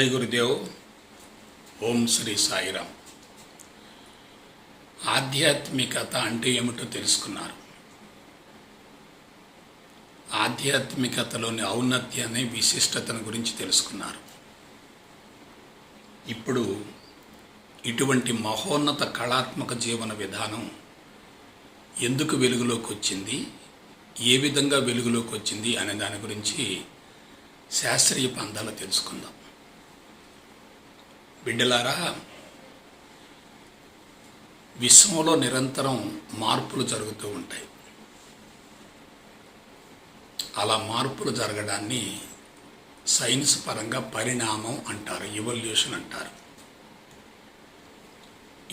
జై గురుదేవ్. ఓం శ్రీ సాయిరామ్. ఆధ్యాత్మికత అంటే ఏమిటో తెలుసుకున్నారు. ఆధ్యాత్మికతలోని ఔన్నత్యాన్ని, విశిష్టతను గురించి తెలుసుకున్నారు. ఇప్పుడు ఇటువంటి మహోన్నత కళాత్మక జీవన విధానం ఎందుకు వెలుగులోకి వచ్చింది, ఏ విధంగా వెలుగులోకి వచ్చింది అనే దాని గురించి శాస్త్రీయ పంథాలు తెలుసుకుందాం. బిడ్డలారా, విశ్వంలో నిరంతరం మార్పులు జరుగుతూ ఉంటాయి. అలా మార్పులు జరగడాన్ని సైన్స్ పరంగా పరిణామం అంటారు, ఎవల్యూషన్ అంటారు.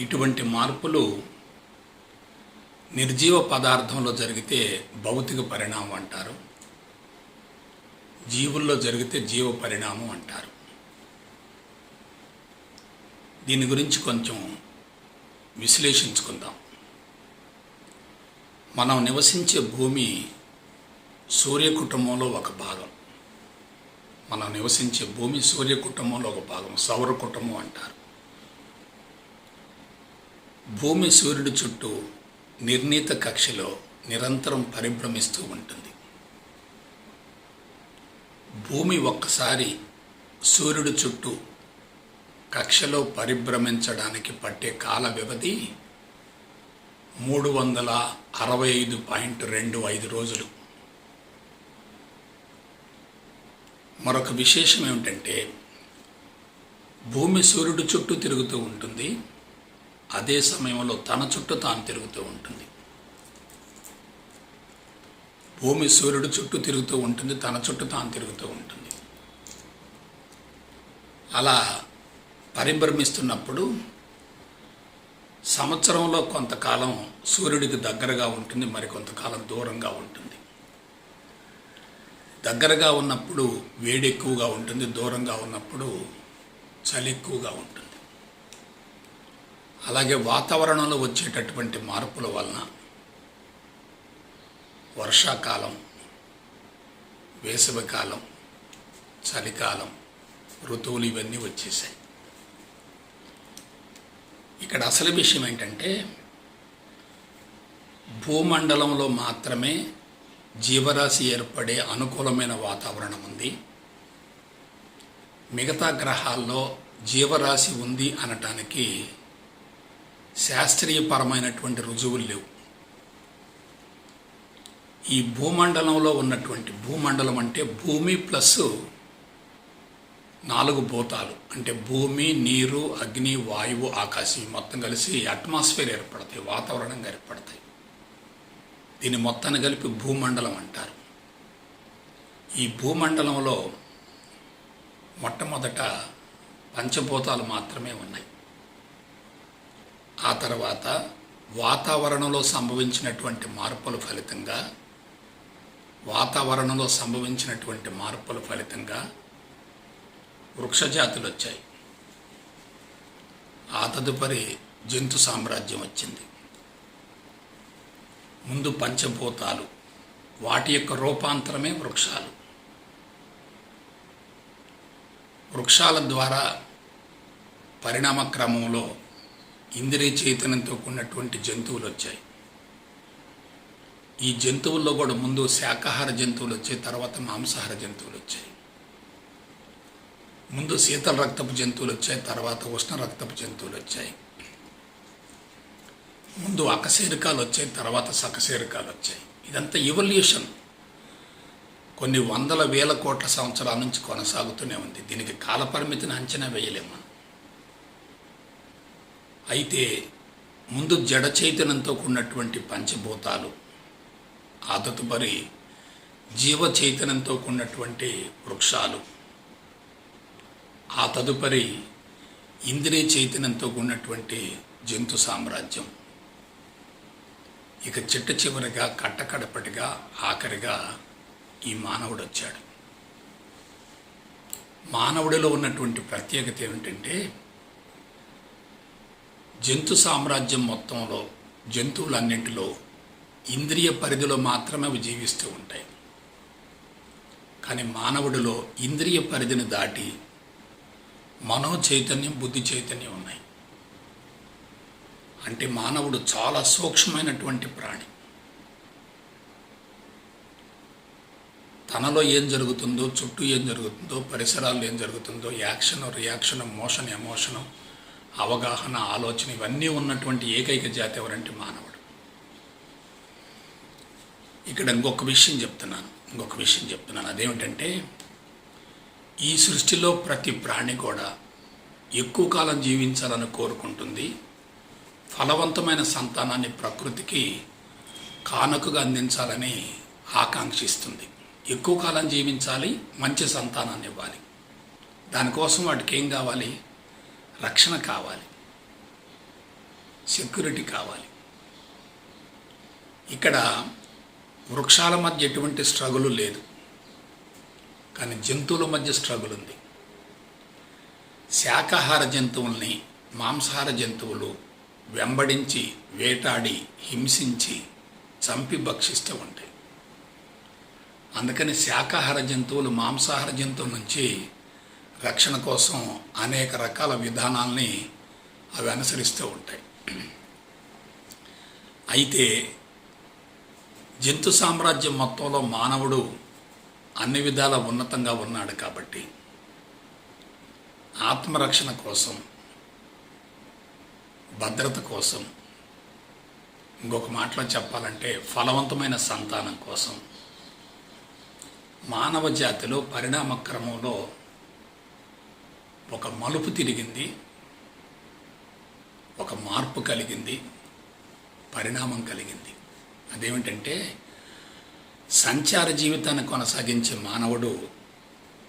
ఇటువంటి మార్పులు నిర్జీవ పదార్థంలో జరిగితే భౌతిక పరిణామం అంటారు, జీవుల్లో జరిగితే జీవ పరిణామం అంటారు. దీని గురించి కొంచెం విశ్లేషించుకుందాం. మనం నివసించే భూమి సూర్య కుటుంబంలో ఒక భాగం. మనం నివసించే భూమి సూర్య కుటుంబంలో ఒక భాగం, సౌర కుటుంబం అంటారు. భూమి సూర్యుడి చుట్టూ నిర్ణీత కక్షలో నిరంతరం పరిభ్రమిస్తూ ఉంటుంది. భూమి ఒక్కసారి సూర్యుడి చుట్టూ కక్షలో పరిభ్రమించడానికి పట్టే కాల వ్యవధి 365.25 రోజులు. మరొక విశేషం ఏమిటంటే, భూమి సూర్యుడి చుట్టూ తిరుగుతూ ఉంటుంది, అదే సమయంలో తన చుట్టూ తాను తిరుగుతూ ఉంటుంది. భూమి సూర్యుడి చుట్టూ తిరుగుతూ ఉంటుంది, తన చుట్టూ తాను తిరుగుతూ ఉంటుంది. అలా పరిభ్రమిస్తున్నప్పుడు సంవత్సరంలో కొంతకాలం సూర్యుడికి దగ్గరగా ఉంటుంది, మరికొంతకాలం దూరంగా ఉంటుంది. దగ్గరగా ఉన్నప్పుడు వేడి ఎక్కువగా ఉంటుంది, దూరంగా ఉన్నప్పుడు చలి ఎక్కువగా ఉంటుంది. అలాగే వాతావరణంలో వచ్చేటటువంటి మార్పుల వలన వర్షాకాలం, వేసవికాలం, చలికాలం, ఋతువులు ఇవన్నీ వచ్చేసాయి. ఇక్కడ అసలు విషయం ఏంటంటే, భూమండలంలో మాత్రమే జీవరాశి ఏర్పడే అనుకూలమైన వాతావరణం ఉంది. మిగతా గ్రహాల్లో జీవరాశి ఉంది అనటానికి శాస్త్రీయపరమైనటువంటి రుజువులు లేవు. ఈ భూమండలంలో ఉన్నటువంటి, భూమండలం అంటే భూమి ప్లస్ 4 భూతాలు, అంటే భూమి, నీరు, అగ్ని, వాయువు, ఆకాశం మొత్తం కలిసి అట్మాస్ఫియర్ ఏర్పడతాయి, వాతావరణంగా ఏర్పడతాయి. దీన్ని మొత్తాన్ని కలిపి భూమండలం అంటారు. ఈ భూమండలంలో మొట్టమొదట పంచభూతాలు మాత్రమే ఉన్నాయి. ఆ తర్వాత వాతావరణంలో సంభవించినటువంటి మార్పుల ఫలితంగా వృక్షజాతులు వచ్చాయి. ఆ తదుపరి జంతు సామ్రాజ్యం వచ్చింది. ముందు పంచభూతాలు, వాటి యొక్క రూపాంతరమే వృక్షాలు. వృక్షాల ద్వారా పరిణామ క్రమంలో ఇంద్రియ చైతన్యంతో కూడినటువంటి జంతువులు వచ్చాయి. ఈ జంతువుల్లో కూడా ముందు శాకాహార జంతువులు వచ్చాయి, తర్వాత మాంసాహార జంతువులు వచ్చాయి. ముందు శీతల రక్తపు జంతువులు వచ్చాయి, తర్వాత ఉష్ణ రక్తపు జంతువులు వచ్చాయి. ముందు అకశేరుకాలు వచ్చాయి, తర్వాత సకశేరుకాలు వచ్చాయి. ఇదంతా ఎవల్యూషన్ కొన్ని వందల వేల కోట్ల సంవత్సరాల నుంచి కొనసాగుతూనే ఉంది. దీనికి కాలపరిమితిని అంచనా వేయలేము మనం. అయితే ముందు జడ చైతన్యంతో కూడినటువంటి పంచభూతాలు, ఆ తదుపరి జీవ చైతన్యంతో కూడినటువంటి వృక్షాలు, ఆ తదుపరి ఇంద్రియ చైతన్యంతో కూడినటువంటి జంతు సామ్రాజ్యం, ఇక చిట్ట చివరిగా కట్టకడపటిగా ఆఖరిగా ఈ మానవుడు వచ్చాడు. మానవుడిలో ఉన్నటువంటి ప్రత్యేకత ఏమిటంటే, జంతు సామ్రాజ్యం మొత్తంలో, జంతువులన్నింటిలో ఇంద్రియ పరిధిలో మాత్రమే అవి జీవిస్తూ ఉంటాయి. కానీ మానవుడిలో ఇంద్రియ పరిధిని దాటి మనో చైతన్యం, బుద్ధి చైతన్యం ఉన్నాయి. అంటే మానవుడు చాలా సూక్ష్మమైనటువంటి ప్రాణి. తనలో ఏం జరుగుతుందో, చుట్టూ ఏం జరుగుతుందో, పరిసరాల్లో ఏం జరుగుతుందో, యాక్షన్, రియాక్షన్, మోషన్, ఎమోషను, అవగాహన, ఆలోచన ఇవన్నీ ఉన్నటువంటి ఏకైక జాతి ఎవరంటే మానవుడు. ఇక్కడ ఇంకొక విషయం చెప్తున్నాను. అదేమిటంటే ఈ సృష్టిలో ప్రతి ప్రాణి కూడా ఎక్కువ కాలం జీవించాలని కోరుకుంటుంది. ఫలవంతమైన సంతానాన్ని ప్రకృతికి కానుకగా అందించాలని ఆకాంక్షిస్తుంది. ఎక్కువ కాలం జీవించాలి, మంచి సంతానాన్ని ఇవ్వాలి. దానికోసం వాటికి ఏం కావాలి? రక్షణ కావాలి, సెక్యూరిటీ కావాలి. ఇక్కడ వృక్షాల మధ్య ఎటువంటి స్ట్రగుల్ లేదు, కానీ జంతువుల మధ్య స్ట్రగుల్ ఉంది. శాకాహార జంతువుల్ని మాంసాహార జంతువులు వెంబడించి, వేటాడి, హింసించి, చంపి భక్షిస్తూ ఉంటాయి. అందుకని శాకాహార జంతువులు మాంసాహార జంతువుల నుంచి రక్షణ కోసం అనేక రకాల విధానాల్ని అవి అనుసరిస్తూ ఉంటాయి. అయితే జంతు సామ్రాజ్యం మొత్తంలో మానవుడు అన్ని విధాల ఉన్నతంగా ఉన్నాడు కాబట్టి ఆత్మరక్షణ కోసం, భద్రత కోసం, ఇంకొక మాటలో చెప్పాలంటే ఫలవంతమైన సంతానం కోసం మానవ జాతిలో పరిణామ క్రమంలో ఒక మలుపు తిరిగింది, ఒక మార్పు కలిగింది, పరిణామం కలిగింది. అదేమిటంటే సంచార జీవితాన్ని కొనసాగించే మానవుడు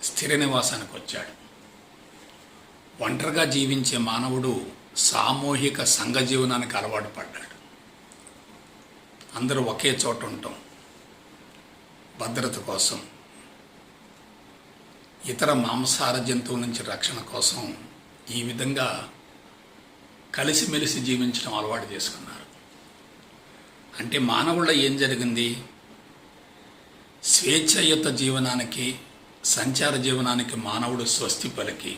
స్థిర నివాసానికి వచ్చాడు. ఒంటరిగా జీవించే మానవుడు సామూహిక సంఘ జీవనానికి అలవాటు పడ్డాడు. అందరూ ఒకే చోట ఉంటాం, భద్రత కోసం, ఇతర మాంసాహార జంతువుల నుంచి రక్షణ కోసం ఈ విధంగా కలిసిమెలిసి జీవించడం అలవాటు చేసుకున్నారు. అంటే మానవుల్లో ఏం జరిగింది? స్వేచ్ఛయుత జీవనానికి, సంచార జీవనానికి మానవుడు స్వస్తి పలికి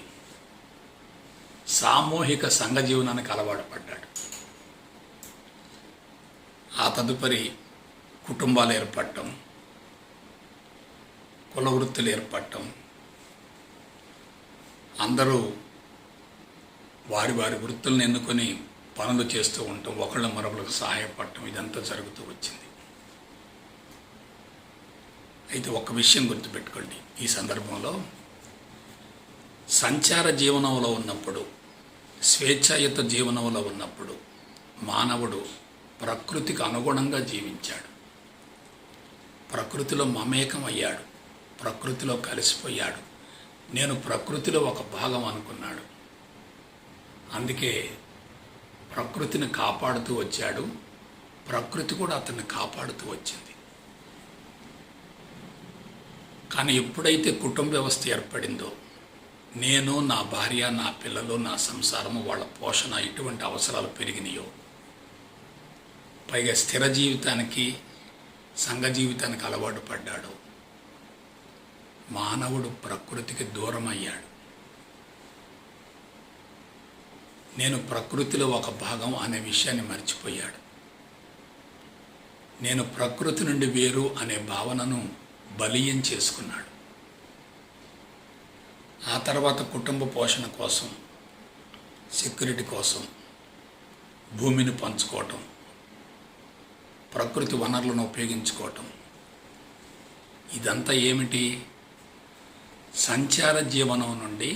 సామూహిక సంఘ జీవనానికి అలవాటు పడ్డాడు. ఆ తదుపరి కుటుంబాలు ఏర్పడటం, కుల వృత్తులు ఏర్పడటం, అందరూ వారి వారి వృత్తులను ఎన్నుకొని పనులు చేస్తూ ఉంటాం, ఒకళ్ళ మరొకరికి సహాయపడటం, ఇదంతా జరుగుతూ వచ్చింది. అయితే ఒక విషయం గుర్తుపెట్టుకోండి, ఈ సందర్భంలో సంచార జీవనంలో ఉన్నప్పుడు, స్వేచ్ఛాయుత జీవనంలో ఉన్నప్పుడు మానవుడు ప్రకృతికి అనుగుణంగా జీవించాడు. ప్రకృతిలో మమేకం అయ్యాడు, ప్రకృతిలో కలిసిపోయాడు. నేను ప్రకృతిలో ఒక భాగం అనుకున్నాడు. అందుకే ప్రకృతిని కాపాడుతూ వచ్చాడు, ప్రకృతి కూడా అతన్ని కాపాడుతూ వచ్చింది. కానీ ఎప్పుడైతే కుటుంబ వ్యవస్థ ఏర్పడిందో, నేను, నా భార్య, నా పిల్లలు, నా సంసారము, వాళ్ళ పోషణ, ఇటువంటి అవసరాలు పెరిగినాయో, పైగా స్థిర జీవితానికి, సంఘ జీవితానికి అలవాటు పడ్డాడు, మానవుడు ప్రకృతికి దూరం అయ్యాడు. నేను ప్రకృతిలో ఒక భాగం అనే విషయాన్ని మర్చిపోయాడు. నేను ప్రకృతి నుండి వేరు అనే భావనను బలీయం చేసుకున్నాడు. ఆ తర్వాత కుటుంబ పోషణ కోసం, సెక్యూరిటీ కోసం భూమిని పంచుకోవటం, ప్రకృతి వనరులను ఉపయోగించుకోవటం, ఇదంతా ఏమిటి? సంచార జీవనం నుండి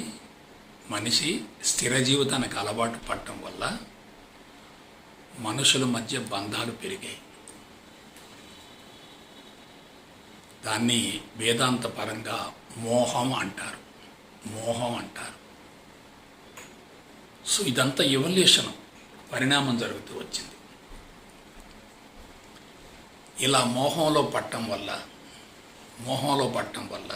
మనిషి స్థిర జీవితానికి అలవాటు పడటం వల్ల మనుషుల మధ్య బంధాలు పెరిగాయి. దాన్ని వేదాంత పరంగా మోహం అంటారు. సో ఇదంతా ఎవల్యూషన్, పరిణామం జరుగుతూ వచ్చింది. ఇలా మోహంలో పట్టడం వల్ల,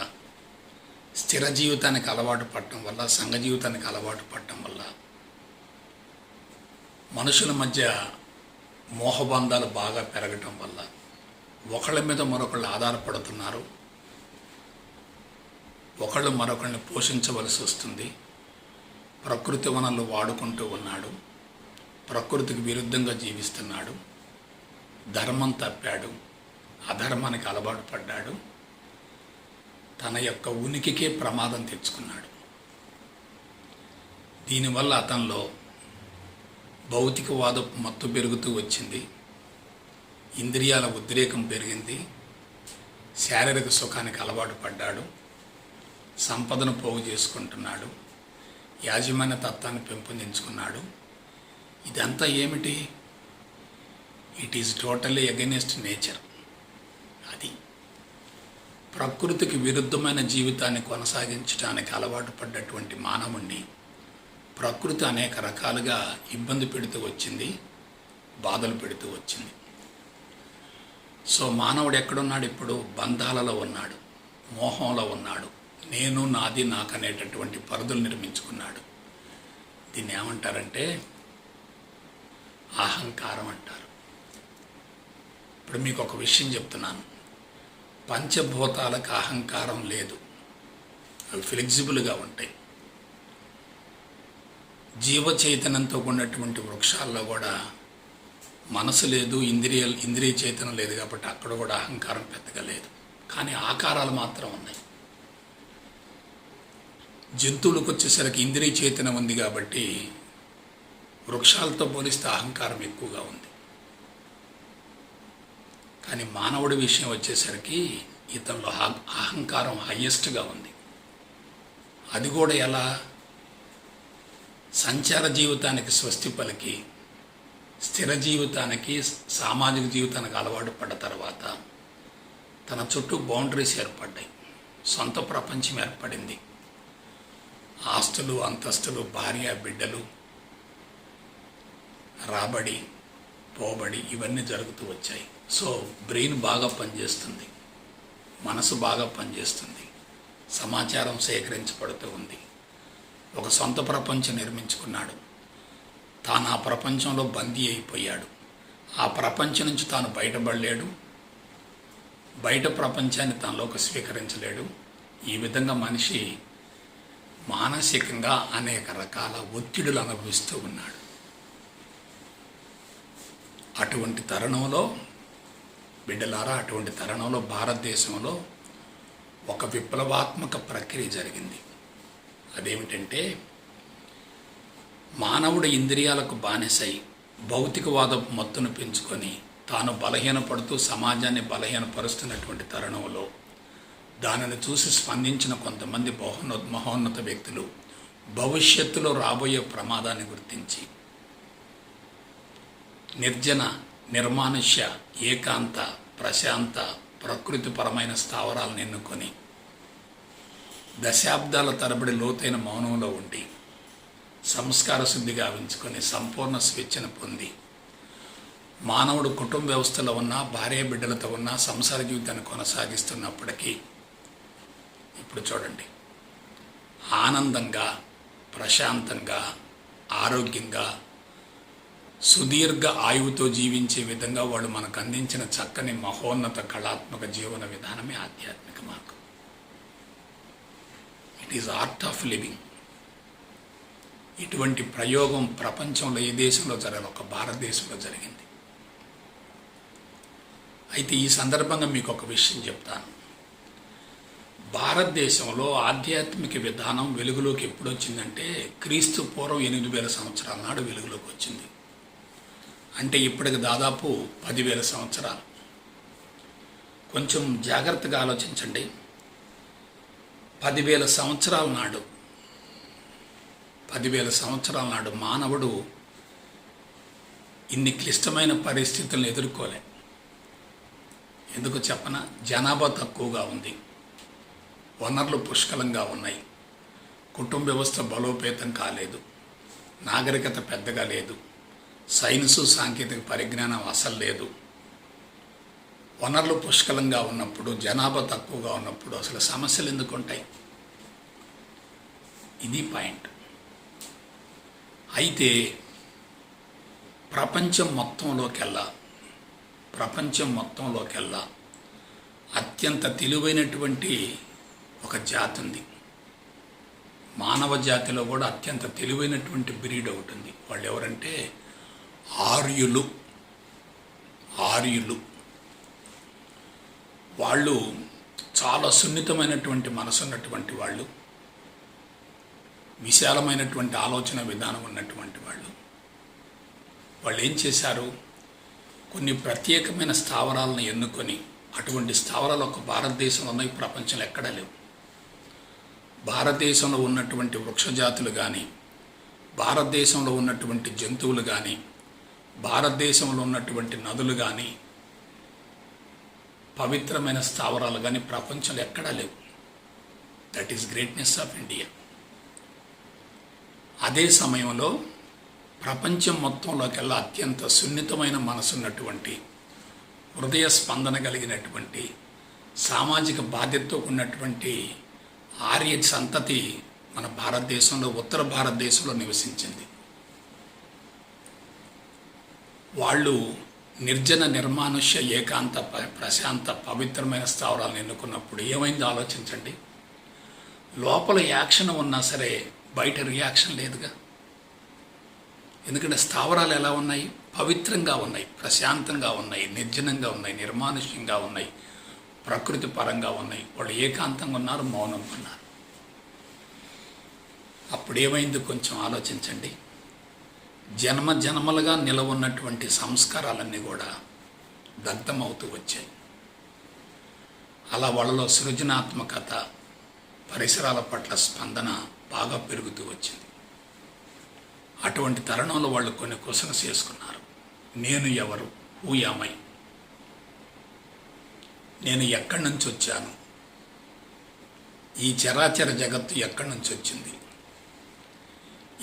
స్థిర జీవితానికి అలవాటు పడటం వల్ల, సంఘ జీవితానికి అలవాటు పడటం వల్ల మనుషుల మధ్య మోహబంధాలు బాగా పెరగటం వల్ల ఒకళ్ళ మీద మరొకళ్ళు ఆధారపడుతున్నారు, ఒకళ్ళు మరొకళ్ళని పోషించవలసి వస్తుంది. ప్రకృతి వనరులు వాడుకుంటూ ఉన్నాడు, ప్రకృతికి విరుద్ధంగా జీవిస్తున్నాడు, ధర్మం తప్పాడు, అధర్మానికి అలవాటు పడ్డాడు, తన యొక్క ఉనికికే ప్రమాదం తెచ్చుకున్నాడు. దీనివల్ల అతనిలో భౌతికవాద మత్తు పెరుగుతూ వచ్చింది, ఇంద్రియాల ఉద్రేకం పెరిగింది, శారీరక సుఖానికి అలవాటు పడ్డాడు, సంపదను పోగు చేసుకుంటున్నాడు, యాజమాన్య తత్వాన్ని పెంపొందించుకున్నాడు. ఇదంతా ఏమిటి? It is totally against nature. అది ప్రకృతికి విరుద్ధమైన జీవితాన్ని కొనసాగించడానికి అలవాటు పడ్డటువంటి మానవుణ్ణి ప్రకృతి అనేక రకాలుగా ఇబ్బంది పెడుతూ వచ్చింది, బాధలు పెడుతూ వచ్చింది. సో మానవుడు ఎక్కడున్నాడు? ఇప్పుడు బంధాలలో ఉన్నాడు, మోహంలో ఉన్నాడు, నేను నాది నాకనేటటువంటి పరిధులు నిర్మించుకున్నాడు. దీన్ని ఏమంటారంటే అహంకారం అంటారు. ఇప్పుడు మీకు ఒక విషయం చెప్తున్నాను. పంచభూతాలకు అహంకారం లేదు, అవి ఫ్లెక్సిబుల్గా ఉంటాయి. జీవ చైతన్యంతో ఉన్నటువంటి వృక్షాల్లో కూడా మనసు లేదు, ఇంద్రియ చైతన్యం లేదు, కాబట్టి అక్కడ కూడా అహంకారం పెద్దగా లేదు. కానీ ఆకారాలు మాత్రం ఉన్నాయి. జంతువులకు వచ్చేసరికి ఇంద్రియ చైతన్యం ఉంది కాబట్టి వృక్షాలతో పోలిస్తే అహంకారం ఎక్కువగా ఉంది. కానీ మానవుడి విషయం వచ్చేసరికి ఇతనిలో అహంకారం హయ్యెస్ట్గా ఉంది. అది కూడా ఎలా? సంచార జీవితానికి స్వస్తి పలికి స్థిర జీవితానికి, సామాజిక జీవితానికి అలవాటు పడ్డ తర్వాత తన చుట్టూ బౌండరీస్ ఏర్పడ్డాయి, సొంత ప్రపంచం ఏర్పడింది. ఆస్తులు, అంతస్తులు, భార్య, బిడ్డలు, రాబడి, పోబడి ఇవన్నీ జరుగుతూ వచ్చాయి. సో బ్రెయిన్ బాగా పనిచేస్తుంది, మనసు బాగా పనిచేస్తుంది, సమాచారం సేకరించబడుతూ ఉంది. ఒక సొంత ప్రపంచం నిర్మించుకున్నాడు. తాను ఆ ప్రపంచంలో బందీ అయిపోయాడు. ఆ ప్రపంచం నుంచి తాను బయటపడలేడు, బయట ప్రపంచాన్ని తనలోకి స్వీకరించలేడు. ఈ విధంగా మనిషి మానసికంగా అనేక రకాల ఒత్తిడులు అనుభవిస్తూ ఉన్నాడు. అటువంటి తరుణంలో బిడ్డలారా, అటువంటి తరుణంలో భారతదేశంలో ఒక విప్లవాత్మక ప్రక్రియ జరిగింది. అదేమిటంటే మానవుడు ఇంద్రియాలకు బానిసై భౌతికవాదపు మత్తును పెంచుకొని తాను బలహీనపడుతూ సమాజాన్ని బలహీనపరుస్తున్నటువంటి తరుణంలో దానిని చూసి స్పందించిన కొంతమంది మహోన్నత వ్యక్తులు భవిష్యత్తులో రాబోయే ప్రమాదాన్ని గుర్తించి నిర్జన, నిర్మానుష్య, ఏకాంత, ప్రశాంత, ప్రకృతిపరమైన స్థావరాలను ఎన్నుకొని దశాబ్దాల తరబడి లోతైన మౌనంలో ఉండి సంస్కార శుద్ధి గావించుకొని సంపూర్ణ స్వేచ్ఛను పొంది మానవుడు కుటుంబ వ్యవస్థలో ఉన్న, భార్య బిడ్డలతో ఉన్న సంసార జీవితాన్ని కొనసాగిస్తున్నప్పటికీ ఇప్పుడు చూడండి, ఆనందంగా, ప్రశాంతంగా, ఆరోగ్యంగా, సుదీర్ఘ ఆయువుతో జీవించే విధంగా వాళ్ళు మనకు అందించిన చక్కని మహోన్నత కళాత్మక జీవన విధానమే ఆధ్యాత్మిక మార్గం. It is art of living. ఇటువంటి ప్రయోగం ప్రపంచంలో ఏ దేశంలో జరగదు, ఒక భారతదేశంలో జరిగింది. అయితే ఈ సందర్భంగా మీకు ఒక విషయం చెప్తాను. భారతదేశంలో ఆధ్యాత్మిక విధానం వెలుగులోకి ఎప్పుడు వచ్చిందంటే క్రీస్తు పూర్వం 8,000 సంవత్సరాల నాడు వెలుగులోకి వచ్చింది. అంటే ఇప్పటికి దాదాపు 10,000 సంవత్సరాలు. కొంచెం జాగ్రత్తగా ఆలోచించండి. 10,000 సంవత్సరాల నాడు 10,000 సంవత్సరాల నాడు మానవుడు ఇన్ని క్లిష్టమైన పరిస్థితులను ఎదుర్కోలే. ఎందుకు చెప్పనా? జనాభా తక్కువగా ఉంది, వనరులు పుష్కలంగా ఉన్నాయి, కుటుంబ వ్యవస్థ బలోపేతం కాలేదు, నాగరికత పెద్దగా లేదు, సైన్సు సాంకేతిక పరిజ్ఞానం అసలు లేదు. వనరులు పుష్కలంగా ఉన్నప్పుడు, జనాభా తక్కువగా ఉన్నప్పుడు అసలు సమస్యలు ఎందుకు ఉంటాయి? ఇది పాయింట్. అయితే ప్రపంచం మొత్తంలోకెల్లా అత్యంత తెలివైనటువంటి ఒక జాతి ఉంది. మానవ జాతిలో కూడా అత్యంత తెలివైనటువంటి బ్రీడ్ ఒకటి ఉంది. వాళ్ళు ఎవరంటే ఆర్యులు. ఆర్యులు వాళ్ళు చాలా సున్నితమైనటువంటి మనసు ఉన్నటువంటి వాళ్ళు, విశాలమైనటువంటి ఆలోచన విధానం ఉన్నటువంటి వాళ్ళు. వాళ్ళు ఏం చేశారు, కొన్ని ప్రత్యేకమైన స్థావరాలను ఎన్నుకొని, అటువంటి స్థావరాలు ఒక భారతదేశంలో ఉన్నాయి, ప్రపంచంలో ఎక్కడా లేవు. భారతదేశంలో ఉన్నటువంటి వృక్షజాతులు కానీ, భారతదేశంలో ఉన్నటువంటి జంతువులు కానీ, భారతదేశంలో ఉన్నటువంటి నదులు కానీ, పవిత్రమైన స్థావరాలు కానీ ప్రపంచంలో ఎక్కడా లేవు. That is greatness of India. అదే సమయంలో ప్రపంచం మొత్తంలోకెల్లా అత్యంత సున్నితమైన మనసున్నటువంటి, హృదయ స్పందన కలిగినటువంటి, సామాజిక బాధ్యతతో ఉన్నటువంటి ఆర్య సంతతి మన భారతదేశంలో, ఉత్తర భారతదేశంలో నివసించింది. వాళ్ళు నిర్జన నిర్మానుష్య ఏకాంత ప్రశాంత పవిత్రమైన స్థావరాలను ఎన్నుకున్నప్పుడు ఏమైందో ఆలోచించండి. లోపల యాక్షన్ ఉన్నా సరే బయట రియాక్షన్ లేదుగా. ఎందుకంటే స్థావరాలు ఎలా ఉన్నాయి, పవిత్రంగా ఉన్నాయి, ప్రశాంతంగా ఉన్నాయి, నిర్జనంగా ఉన్నాయి, నిర్మానుష్యంగా ఉన్నాయి, ప్రకృతి పరంగా ఉన్నాయి. వాళ్ళు ఏకాంతంగా ఉన్నారు, మౌనంగా ఉన్నారు. అప్పుడు ఏమైంది కొంచెం ఆలోచించండి. జన్మ జన్మలుగా నిలవన్నటువంటి సంస్కారాలన్నీ కూడా దగ్ధమవుతూ వచ్చాయి. అలా వాళ్ళలో సృజనాత్మకత, పరిసరాల పట్ల స్పందన బాగా పెరుగుతూ వచ్చింది. అటువంటి తరుణంలో వాళ్ళు కొన్ని క్వశ్చన్స్ చేసుకున్నారు. నేను ఎవరు, హూ యామ్ ఐ, నేను ఎక్కడి నుంచి వచ్చాను, ఈ చరాచర జగత్తు ఎక్కడి నుంచి వచ్చింది,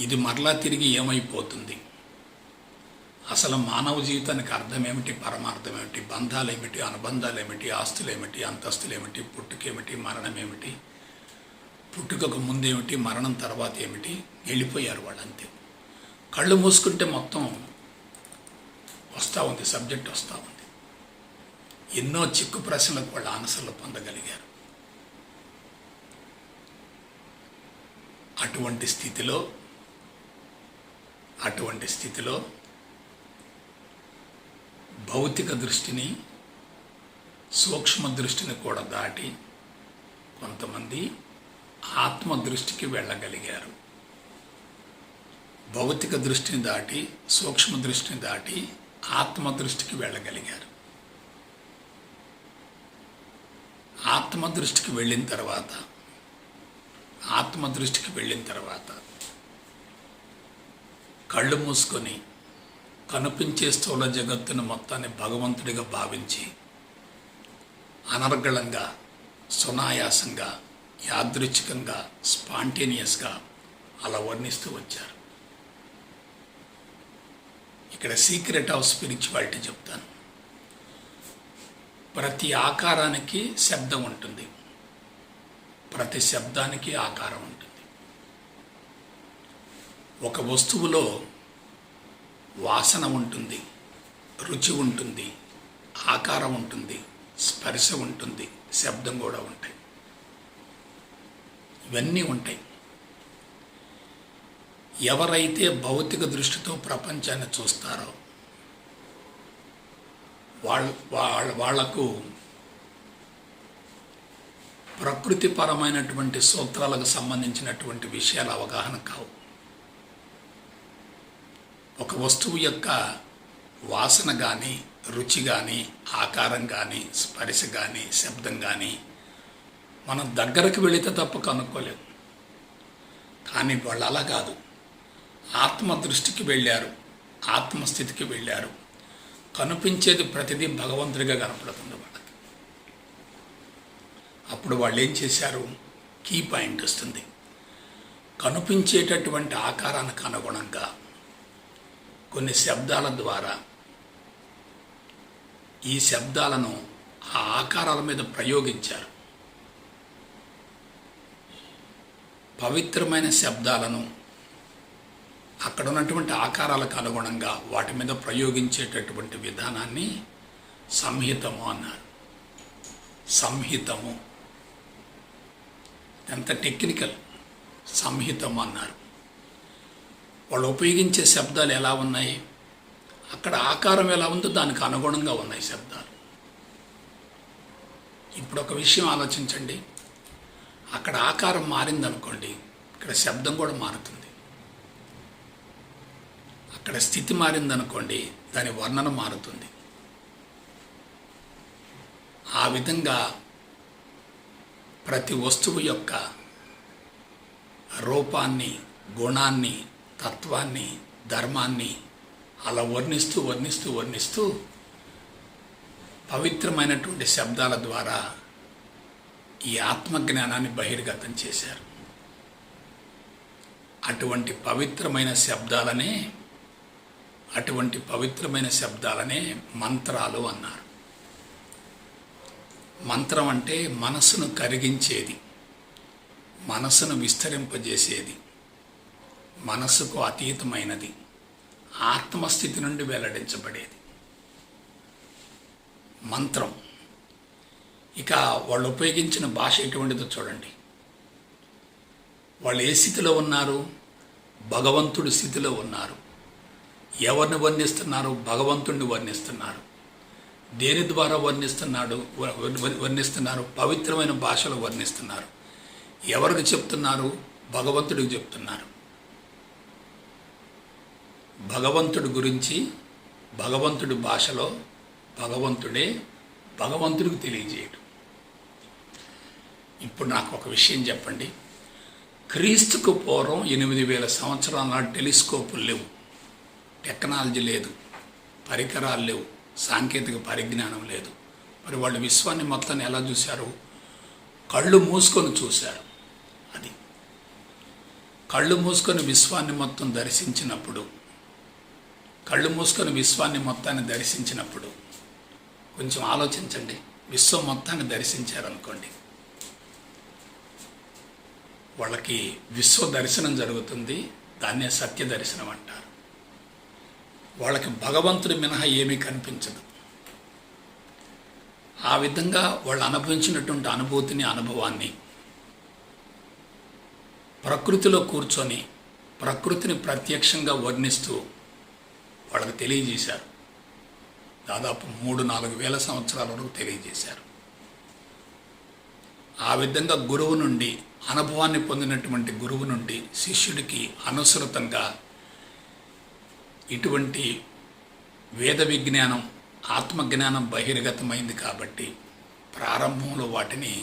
ఇది మరలా తిరిగి ఏమైపోతుంది, అసలు మానవ జీవితానికి అర్థం ఏమిటి, పరమార్థం ఏమిటి, బంధాలు ఏమిటి, అనుబంధాలు ఏమిటి, ఆస్తులు ఏమిటి, అంతస్తులు ఏమిటి, పుట్టుకేమిటి, మరణం ఏమిటి, పుట్టుకకు ముందేమిటి, మరణం తర్వాత ఏమిటి, వెళ్ళిపోయారు వాళ్ళంతే. కళ్ళు మూసుకుంటే మొత్తం వస్తూ ఉంది, సబ్జెక్ట్ వస్తూ ఉంది. ఎన్నో చిక్కు ప్రశ్నలకు వాళ్ళు ఆన్సర్లు పొందగలిగారు. అటువంటి స్థితిలో భౌతిక దృష్టిని, సూక్ష్మ దృష్టిని కూడా దాటి కొంతమంది ఆత్మ దృష్టికి వెళ్ళగలిగారు. భౌతిక దృష్టిని దాటి, సూక్ష్మ దృష్టిని దాటి ఆత్మ దృష్టికి వెళ్ళగలిగారు. ఆత్మ దృష్టికి వెళ్ళిన తర్వాత కళ్ళు మూసుకొని కనిపించే స్థూల జగత్తును మొత్తాన్ని భగవంతుడిగా భావించి అనర్గళంగా, సునాయాసంగా, యాదృచ్ఛికంగా, స్పాంటేనియస్గా అలా వర్ణిస్తూ వచ్చారు. ఇక్కడ సీక్రెట్ ఆఫ్ స్పిరిచువాలిటీ చెప్తాను. ప్రతి ఆకారానికి శబ్దం ఉంటుంది, ప్రతి శబ్దానికి ఆకారం ఉంటుంది. ఒక వస్తువులో వాసన ఉంటుంది, రుచి ఉంటుంది, ఆకారం ఉంటుంది, స్పర్శ ఉంటుంది, శబ్దం కూడా ఉంటాయి. ఇవన్నీ ఉంటాయి. ఎవరైతే భౌతిక దృష్టితో ప్రపంచాన్ని చూస్తారో వాళ్లకు ప్రకృతిపరమైనటువంటి సూత్రాలకు సంబంధించినటువంటి విషయాల అవగాహన కావు. ఒక వస్తువు యొక్క వాసన కానీ, రుచి కానీ, ఆకారం కానీ, స్పర్శ కానీ, శబ్దం కానీ మనం దగ్గరకు వెళితే తప్ప కనుక్కోలేము. కానీ వాళ్ళు అలా కాదు, ఆత్మ దృష్టికి వెళ్ళారు, ఆత్మస్థితికి వెళ్ళారు. కనిపించేది ప్రతిదీ భగవంతుడిగా కనపడుతుంది వాళ్ళకి. అప్పుడు వాళ్ళు ఏం చేశారు, కీ పాయింట్ వస్తుంది. కనిపించేటటువంటి ఆకారానికి అనుగుణంగా కొన్ని శబ్దాల ద్వారా ఈ శబ్దాలను ఆ ఆకారాల మీద ప్రయోగించారు. పవిత్రమైన శబ్దాలను అక్కడ ఉన్నటువంటి ఆకారాలకు అనుగుణంగా వాటి మీద ప్రయోగించేటటువంటి విధానాన్ని సంహితము అన్నారు. సంహితము ఎంత టెక్నికల్. సంహితం అన్నారు. వాళ్ళు ఉపయోగించే శబ్దాలు ఎలా ఉన్నాయి, అక్కడ ఆకారం ఎలా ఉందో దానికి అనుగుణంగా ఉన్నాయి శబ్దాలు. ఇప్పుడు ఒక విషయం ఆలోచించండి, అక్కడ ఆకారం మారిందనుకోండి, ఇక్కడ శబ్దం కూడా మారుతుంది. అక్కడ స్థితి మారిందనుకోండి, దాని వర్ణన మారుతుంది. ఆ విధంగా ప్రతి వస్తువు యొక్క రూపాన్ని, గుణాన్ని, తత్వాన్ని, ధర్మాన్ని అలా వర్ణిస్తూ వర్ణిస్తూ వర్ణిస్తూ పవిత్రమైనటువంటి శబ్దాల ద్వారా ఈ ఆత్మజ్ఞానాన్ని బహిర్గతం చేశారు. అటువంటి పవిత్రమైన శబ్దాలనే మంత్రాలు అన్నారు. మంత్రం అంటే మనసును కరిగించేది, మనసును విస్తరింపజేసేది, మనసుకు అతీతమైనది, ఆత్మస్థితి నుండి వెల్లడించబడేది మంత్రం. ఇక వాళ్ళు ఉపయోగించిన భాష ఎటువంటిదో చూడండి. వాళ్ళు ఏ స్థితిలో ఉన్నారు? భగవంతుడి స్థితిలో ఉన్నారు. ఎవరిని వర్ణిస్తున్నారు? భగవంతుడిని వర్ణిస్తున్నారు. దేని ద్వారా వర్ణిస్తున్నారు? పవిత్రమైన భాషలో వర్ణిస్తున్నారు. ఎవరికి చెప్తున్నారు? భగవంతుడికి చెప్తున్నారు. భగవంతుడి గురించి భగవంతుడి భాషలో భగవంతుడికి తెలియజేయడం. ఇప్పుడు నాకు ఒక విషయం చెప్పండి. క్రీస్తుకు పూర్వం 8000 సంవత్సరాల నాడు టెలిస్కోపులు లేవు, టెక్నాలజీ లేదు, పరికరాలు లేవు, సాంకేతిక పరిజ్ఞానం లేదు. మరి వాళ్ళు విశ్వాన్ని మొత్తాన్ని ఎలా చూశారు? కళ్ళు మూసుకొని చూశారు. అది కళ్ళు మూసుకొని విశ్వాన్ని మొత్తాన్ని దర్శించినప్పుడు కొంచెం ఆలోచించండి. విశ్వం మొత్తాన్ని దర్శించారనుకోండి, వాళ్ళకి విశ్వ దర్శనం జరుగుతుంది. దాన్నే సత్య దర్శనం అంటారు. వాళ్ళకి భగవంతుడి మినహా ఏమీ కనిపించదు. ఆ విధంగా వాళ్ళు అనుభవించినటువంటి అనుభవాన్ని ప్రకృతిలో కూర్చొని ప్రకృతిని ప్రత్యక్షంగా వర్ణిస్తూ వాళ్ళకి తెలియజేశారు. దాదాపు 3-4 వేల సంవత్సరాల వరకు తెలియజేశారు. ఆ విధంగా గురువు నుండి, అనుభవాన్ని పొందినటువంటి గురువు నుండి శిష్యుడికి అనుసృతంగా ఇటువంటి వేద విజ్ఞానం, ఆత్మజ్ఞానం బహిర్గతమైంది. కాబట్టి ప్రారంభంలో వాటిని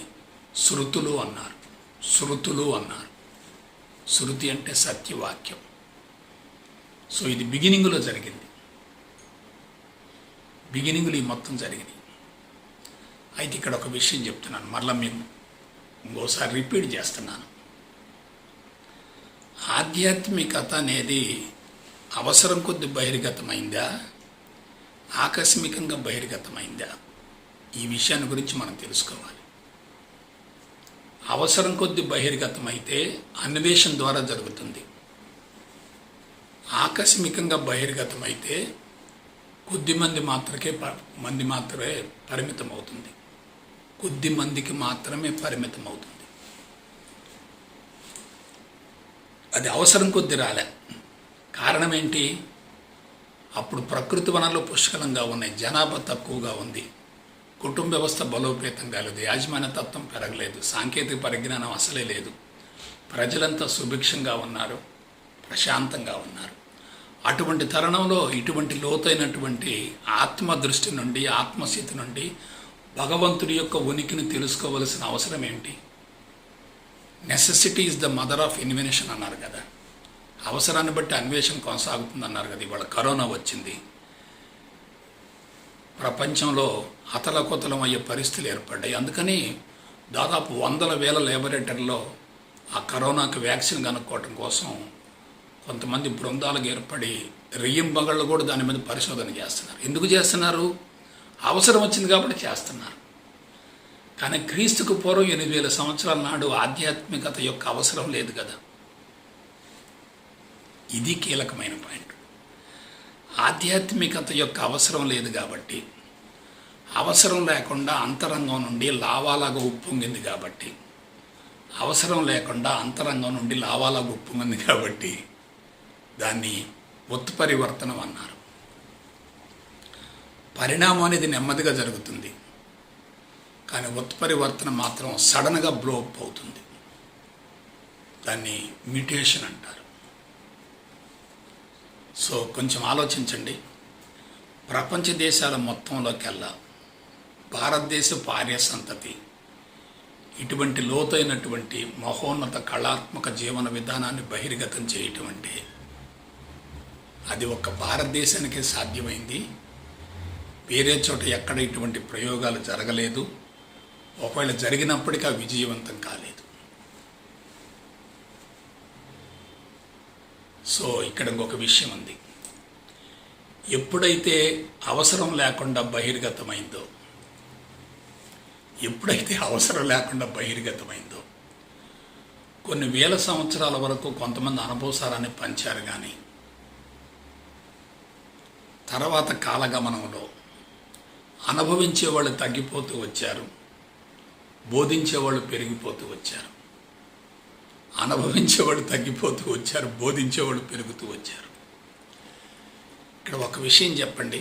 శృతులు అన్నారు. శృతి అంటే సత్యవాక్యం. సో ఇది బిగినింగ్లో జరిగింది. బిగినింగ్లో ఈ మొత్తం జరిగింది. అయితే ఇక్కడ ఒక విషయం చెప్తున్నాను, మరలా మీకు ఇంకోసారి రిపీట్ చేస్తున్నాను. ఆధ్యాత్మికత అనేది అవసరం కొద్ది బహిర్గతమైందా, ఆకస్మికంగా బహిర్గతమైందా? ఈ విషయాన్ని గురించి మనం తెలుసుకోవాలి. అవసరం కొద్ది బహిర్గతమైతే అన్వేషణ ద్వారా జరుగుతుంది. ఆకస్మికంగా బహిర్గతమైతే కొద్ది మంది మాత్రమే పరిమితం అవుతుంది. కొద్ది మందికి మాత్రమే పరిమితం అవుతుంది. అది అవసరం కొద్ది రాలే. కారణం ఏంటి? అప్పుడు ప్రకృతి వనరులు పుష్కలంగా ఉన్నాయి, జనాభా తక్కువగా ఉంది, కుటుంబ వ్యవస్థ బలోపేతంగా లేదు, యాజమాన్య తత్వం పెరగలేదు, సాంకేతిక పరిజ్ఞానం అసలే లేదు. ప్రజలంతా సుభిక్షంగా ఉన్నారు, ప్రశాంతంగా ఉన్నారు. అటువంటి తరుణంలో ఇటువంటి లోతైనటువంటి ఆత్మదృష్టి నుండి, ఆత్మస్థితి నుండి భగవంతుడి యొక్క ఉనికిని తెలుసుకోవలసిన అవసరం ఏంటి? Necessity is the mother of invention అన్నారు కదా. అవసరాన్ని బట్టి అన్వేషణ కొనసాగుతుంది అన్నారు కదా. ఇవాళ కరోనా వచ్చింది, ప్రపంచంలో అతలకుతలం అయ్యే పరిస్థితులు ఏర్పడ్డాయి. అందుకని దాదాపు 100,000 ల్యాబొరేటరీలో ఆ కరోనాకి వ్యాక్సిన్ కనుక్కోవటం కోసం కొంతమంది బృందాలకు ఏర్పడి రెయ్యింబగళ్ళు కూడా దాని మీద పరిశోధన చేస్తున్నారు. ఎందుకు చేస్తున్నారు? అవసరం వచ్చింది కాబట్టి చేస్తున్నారు. కానీ క్రీస్తుకు పూర్వం 8,000 సంవత్సరాల నాడు ఆధ్యాత్మికత యొక్క అవసరం లేదు కదా. ఇది కీలకమైన పాయింట్. ఆధ్యాత్మికత యొక్క అవసరం లేదు కాబట్టి, అవసరం లేకుండా అంతరంగం నుండి లావాలాగా ఉప్పొంగింది కాబట్టి, అవసరం లేకుండా అంతరంగం నుండి లావాలా గుప్పుమంది కాబట్టి దాన్ని ఉత్పరివర్తనం అన్నారు. పరిణామం అనేది నెమ్మదిగా జరుగుతుంది, కానీ ఉత్పరివర్తన మాత్రం సడన్గా బ్లో అప్ అవుతుంది. దాన్ని మ్యూటేషన్ అంటారు. సో కొంచెం ఆలోచించండి. ప్రపంచ దేశాల మొత్తంలోకెల్లా భారతదేశపు ఆర్య సంతతి ఇటువంటి లోతైనటువంటి మహోన్నత కళాత్మక జీవన విధానాన్ని బహిర్గతం చేయటం అంటే అది ఒక్క భారతదేశానికే సాధ్యమైంది. వేరే చోట ఎక్కడ ఇటువంటి ప్రయోగాలు జరగలేదు. ఒకవేళ జరిగినప్పటికీ అవి విజయవంతం కాలేదు. సో ఇక్కడ ఇంకొక విషయం ఉంది. ఎప్పుడైతే అవసరం లేకుండా బహిర్గతమైందో కొన్ని వేల సంవత్సరాల వరకు కొంతమంది అనుభవసారాన్ని పంచారు, కానీ తర్వాత కాలగమనంలో అనుభవించేవాళ్ళు తగ్గిపోతూ వచ్చారు, బోధించేవాళ్ళు పెరిగిపోతూ వచ్చారు. అనుభవించేవాళ్ళు తగ్గిపోతూ వచ్చారు, బోధించేవాళ్ళు పెరుగుతూ వచ్చారు. ఇక్కడ ఒక విషయం చెప్పండి,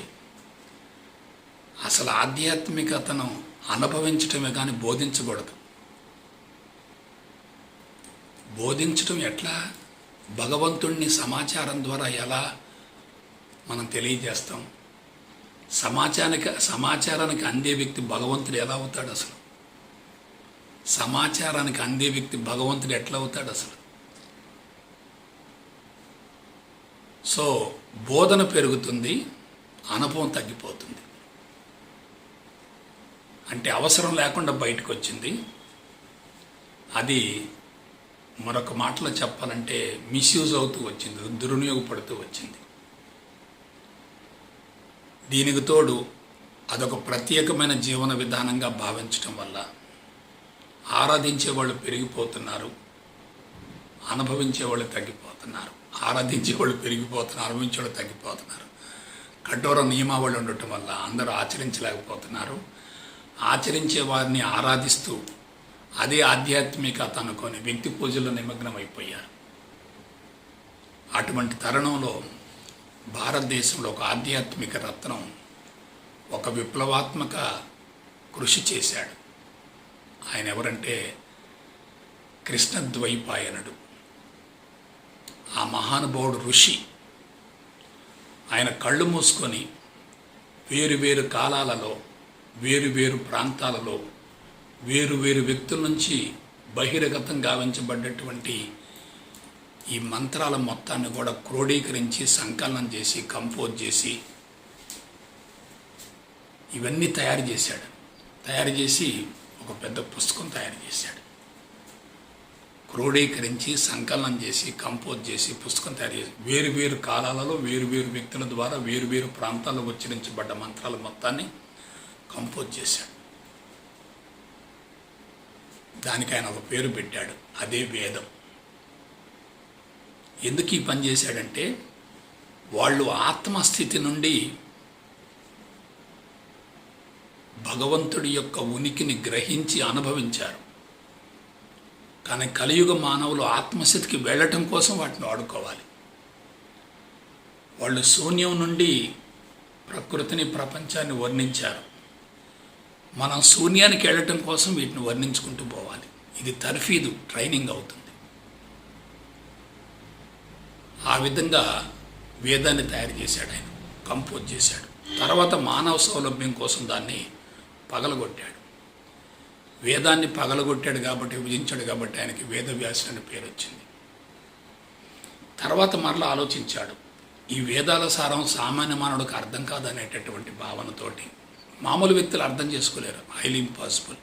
అసలు ఆధ్యాత్మికతను అనుభవించటమే కానీ బోధించకూడదు. బోధించటం ఎట్లా? భగవంతుణ్ణి సమాచారం ద్వారా ఎలా మనం తెలియజేస్తాం? సమాచారానికి అందే వ్యక్తి భగవంతుడు ఎలా అవుతాడు అసలు? సమాచారానికి అందే వ్యక్తి భగవంతుడు ఎట్లా అవుతాడు అసలు? సో బోధన పెరుగుతుంది, అనుభవం తగ్గిపోతుంది. అంటే అవసరం లేకుండా బయటకు వచ్చింది. అది మరొక మాటలో చెప్పాలంటే మిస్యూజ్ అవుతూ వచ్చింది, దుర్వినియోగపడుతూ వచ్చింది. దీనికి తోడు అదొక ప్రత్యేకమైన జీవన విధానంగా భావించటం వల్ల ఆరాధించే వాళ్ళు పెరిగిపోతున్నారు, అనుభవించేవాళ్ళు తగ్గిపోతున్నారు. ఆరాధించేవాళ్ళు పెరిగిపోతున్నారు, అనుభవించేవాళ్ళు తగ్గిపోతున్నారు. కఠోర నియమావళి ఉండటం వల్ల అందరూ ఆచరించలేకపోతున్నారు. ఆచరించే వారిని ఆరాధిస్తూ అదే ఆధ్యాత్మికత అనుకొని వ్యక్తి పూజల్లో నిమగ్నం అయిపోయారు. అటువంటి తరుణంలో భారతదేశంలో ఒక ఆధ్యాత్మిక రత్నం ఒక విప్లవాత్మక కృషి చేశాడు. ఆయన ఎవరంటే కృష్ణద్వైపాయనుడు. ఆ మహానుభావుడు ఋషి. ఆయన కళ్ళు మూసుకొని వేరు కాలాలలో వేరు ప్రాంతాలలో వేరు వ్యక్తుల నుంచి బహిర్గతం గావించబడ్డటువంటి ఈ మంత్రాల మొత్తాన్ని కూడా క్రోడీకరించి సంకలనం చేసి కంపోజ్ చేసి ఇవన్నీ తయారు చేసి ఒక పెద్ద పుస్తకం తయారు చేశాడు. క్రోడీకరించి సంకలనం చేసి కంపోజ్ చేసి పుస్తకం తయారు చేసి వేరు కాలాలలో వేరు వ్యక్తుల ద్వారా వేరు ప్రాంతాల్లో ఉచ్చరించబడ్డ మంత్రాల మొత్తాన్ని కంపోజ్ చేశాడు. దానికి ఆయన ఒక పేరు పెట్టాడు, అదే వేదం. ఎందుకు ఈ పని చేశాడంటే వాళ్ళు ఆత్మస్థితి నుండి భగవంతుడి యొక్క ఉనికిని గ్రహించి అనుభవించారు. కానీ కలియుగ మానవులు ఆత్మస్థితికి వెళ్ళటం కోసం వాటిని వాడుకోవాలి. వాళ్ళు శూన్యం నుండి ప్రకృతిని ప్రపంచాన్ని వర్ణించారు. మనం శూన్యానికి వెళ్ళటం కోసం వీటిని వర్ణించుకుంటూ పోవాలి. ఇది తర్ఫీదు, ట్రైనింగ్ అవుతుంది. ఆ విధంగా వేదాన్ని తయారు చేశాడు ఆయన, కంపోజ్ చేశాడు. తర్వాత మానవ సౌలభ్యం కోసం దాన్ని పగలగొట్టాడు. వేదాన్ని పగలగొట్టాడు కాబట్టి, విభజించాడు కాబట్టి ఆయనకి వేదవ్యాసుడు అనే పేరు వచ్చింది. తర్వాత మరలా ఆలోచించాడు, ఈ వేదాల సారం సామాన్య మానవుడికి అర్థం కాదనేటటువంటి భావనతోటి మామూలు వ్యక్తులు అర్థం చేసుకోలేరు, హైలీ ఇంపాసిబుల్.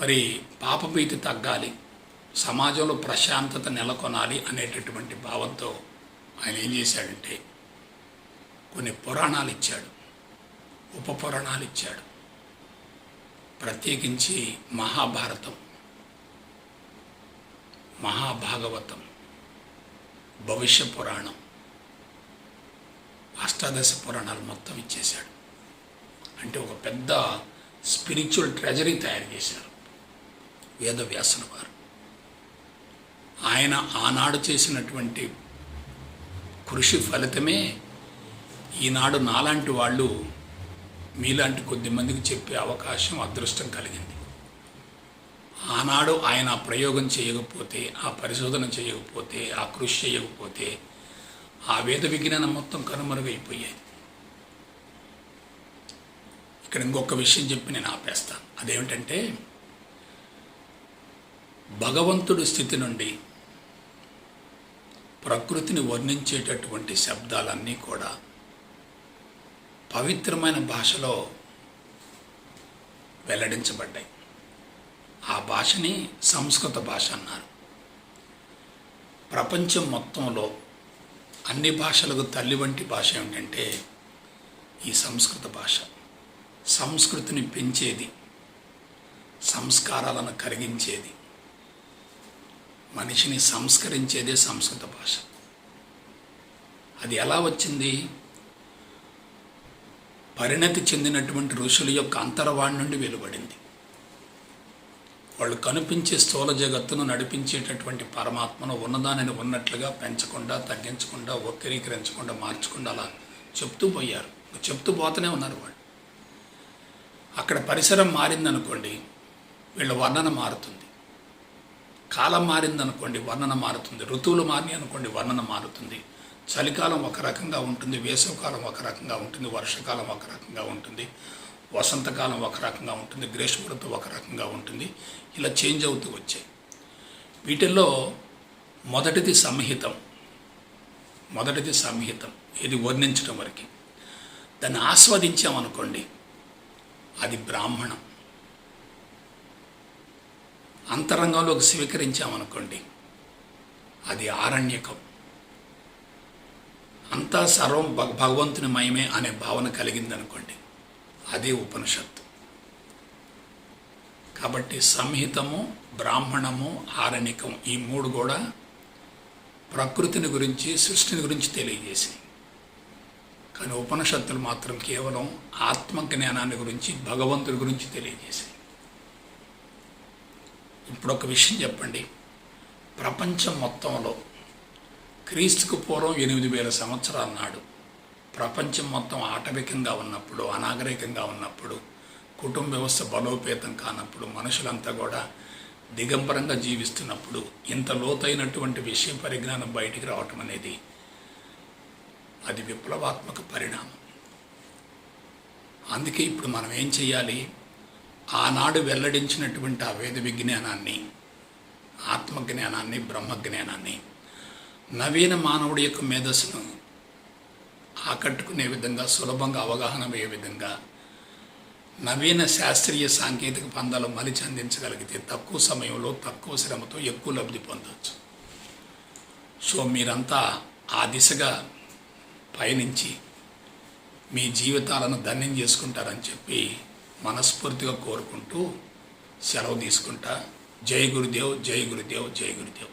మరి పాపభీతి తగ్గాలి, సమాజంలో ప్రశాంతత నెలకొనాలి అనేటటువంటి భావంతో ఆయన ఏం చేశాడంటే కొన్ని పురాణాలు ఇచ్చాడు, ఉపపురాణాలు ఇచ్చాడు. ప్రత్యేకించి మహాభారతం, మహాభాగవతం, భవిష్య పురాణం, అష్టాదశ పురాణాలు మొత్తం ఇచ్చేశాడు. అంటే ఒక పెద్ద స్పిరిచువల్ ట్రెజరీ తయారు చేశారు. వేదవ్యాసుల వారు. ఆయన ఆనాడు చేసినటువంటి కృషి ఫలితమే ఈనాడు నాలాంటి వాళ్ళు మీలాంటి కొద్ది మందికి చెప్పే అవకాశం, అదృష్టం కలిగింది. ఆనాడు ఆయన ఆ ప్రయోగం చేయకపోతే, ఆ పరిశోధన చేయకపోతే, ఆ కృషి చేయకపోతే ఆ వేద విజ్ఞానం మొత్తం కనుమరుగైపోయేది. ఇక్కడ ఇంకొక విషయం చెప్పి నేను ఆపేస్తాను. అదేమిటంటే, భగవంతుడి స్థితి నుండి ప్రకృతిని వర్ణించేటటువంటి శబ్దాలన్నీ కూడా పవిత్రమైన భాషలో వెల్లడించబడ్డాయి. ఆ భాషని సంస్కృత భాష అన్నారు. ప్రపంచం మొత్తంలో అన్ని భాషలకు తల్లి వంటి భాష ఏమిటంటే ఈ సంస్కృత భాష. సంస్కృతిని పెంచేది, సంస్కారాలను కరిగించేది, మనిషిని సంస్కరించేదే సంస్కృత భాష. అది ఎలా వచ్చింది? పరిణతి చెందినటువంటి ఋషుల యొక్క అంతర్వాణి నుండి వెలువడింది. వాళ్ళు కనిపించే స్థూల జగత్తును నడిపించేటటువంటి పరమాత్మను ఉన్నదానిని ఉన్నట్లుగా పెంచకుండా, తగ్గించకుండా, వక్రీకరించకుండా, మార్చకుండా అలా చెప్తూ పోయారు. చెప్తూ పోతూనే ఉన్నారు వాళ్ళు. అక్కడ పరిసరం మారిందనుకోండి, వీళ్ళ వర్ణన మారుతుంది. కాలం మారిందనుకోండి, వర్ణన మారుతుంది. ఋతువులు మారినాయి అనుకోండి, వర్ణన మారుతుంది. చలికాలం ఒక రకంగా ఉంటుంది, వేసవికాలం ఒక రకంగా ఉంటుంది, వర్షాకాలం ఒక రకంగా ఉంటుంది, వసంతకాలం ఒక రకంగా ఉంటుంది, గ్రీష్మ ఋతువు ఒక రకంగా ఉంటుంది. ఇలా చేంజ్ అవుతూ వచ్చాయి. వీటిల్లో మొదటిది సంహితం. ఇది వర్ణించడం వరకు. దాన్ని ఆస్వాదించామనుకోండి, అది బ్రాహ్మణం. అంతరంగంలోకి స్వీకరించామనుకోండి, అది ఆరణ్యకం. అంతా సర్వం భగవంతుని మయమే అనే భావన కలిగిందనుకోండి, అదే ఉపనిషత్తు. కాబట్టి సంహితము, బ్రాహ్మణము, ఆరణికం ఈ మూడు కూడా ప్రకృతిని గురించి, సృష్టిని గురించి తెలియజేసాయి. కానీ ఉపనిషత్తులు మాత్రం కేవలం ఆత్మజ్ఞానాన్ని గురించి, భగవంతుడి గురించి తెలియజేసాయి. ఇప్పుడు ఒక విషయం చెప్పండి. ప్రపంచం మొత్తంలో క్రీస్తుకు పూర్వం 8000 సంవత్సరాల నాడు ప్రపంచం మొత్తం ఆటవికంగా ఉన్నప్పుడు, అనాగరికంగా ఉన్నప్పుడు, కుటుంబ వ్యవస్థ బలోపేతం కానప్పుడు, మనుషులంతా కూడా దిగంబరంగా జీవిస్తున్నప్పుడు ఇంత లోతైనటువంటి విషయ పరిజ్ఞానం బయటికి రావటం అనేది అది విప్లవాత్మక పరిణామం. అందుకే ఇప్పుడు మనం ఏం చేయాలి? ఆనాడు వెల్లడించినటువంటి ఆ వేద విజ్ఞానాన్ని, ఆత్మజ్ఞానాన్ని, బ్రహ్మజ్ఞానాన్ని నవీన మానవుడి యొక్క మేధస్సును ఆకట్టుకునే విధంగా, సులభంగా అవగాహన అయ్యే విధంగా నవీన శాస్త్రీయ సాంకేతిక పందాలు మలిచి అందించగలిగితే తక్కువ సమయంలో, తక్కువ శ్రమతో ఎక్కువ లబ్ధి పొందవచ్చు. సో మీరంతా ఆ దిశగా పయనించి మీ జీవితాలను ధన్యం చేసుకుంటారని చెప్పి మనస్ఫూర్తిగా కోరుకుంటూ సెలవు తీసుకుంటా. జై గురుదేవ్, జై గురుదేవ్, జై గురుదేవ్.